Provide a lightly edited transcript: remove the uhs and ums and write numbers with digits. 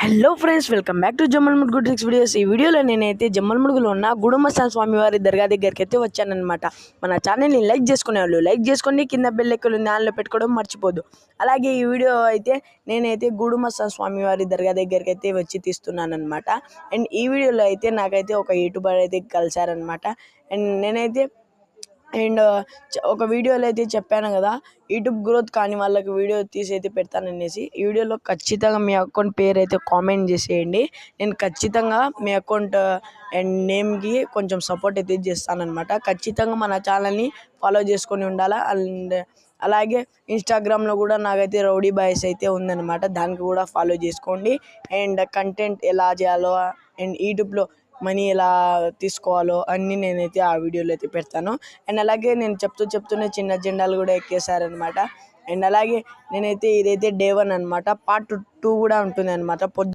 Hello friends, welcome back to Jammalamadugu tricks videos. ఈ వీడియోలో నేనైతే జమ్మలమడుగులో ఉన్న గుడుమస్తాన్ స్వామి వారి దర్గా దగ్గరికి అయితే వచ్చానన్నమాట. మన ఛానల్ని లైక్ చేసుకునే వాళ్ళు లైక్ చేసుకోండి, కింద బెల్ ఐకాన్ ఆన్లో పెట్టుకోవడం మర్చిపోద్దు. అలాగే ఈ వీడియో అయితే నేనైతే గుడుమస్తాన్ స్వామి వారి దర్గా దగ్గరికి అయితే వచ్చి తీస్తున్నాను అనమాట. అండ్ ఈ వీడియోలో అయితే నాకైతే ఒక యూట్యూబర్ అయితే కలిశారనమాట. అండ్ నేనైతే ఒక వీడియోలో అయితే చెప్పాను కదా, యూట్యూబ్ గ్రోత్ కాని వాళ్ళకి వీడియో తీసి అయితే పెడతాననేసి. ఈ వీడియోలో ఖచ్చితంగా మీ అకౌంట్ పేరు అయితే కామెంట్ చేసేయండి. నేను ఖచ్చితంగా మీ అకౌంట్ అండ్ నేమ్కి కొంచెం సపోర్ట్ అయితే చేస్తానన్నమాట. ఖచ్చితంగా మన ఛానల్ని ఫాలో చేసుకొని ఉండాలా. అండ్ అలాగే ఇన్స్టాగ్రామ్లో కూడా నాకైతే రౌడీ బాయ్స్ అయితే ఉందన్నమాట, దానికి కూడా ఫాలో చేసుకోండి. అండ్ కంటెంట్ ఎలా చేయాలో అండ్ యూట్యూబ్లో మనీ ఎలా తీసుకోవాలో అన్నీ నేనైతే ఆ వీడియోలో అయితే పెడతాను. అండ్ అలాగే నేను చెప్తూనే చిన్న జెండాలు కూడా ఎక్కేసారనమాట. అండ్ అలాగే నేనైతే ఇదైతే డే 1 అనమాట. పార్ట్ 2 కూడా ఉంటుంది అనమాట.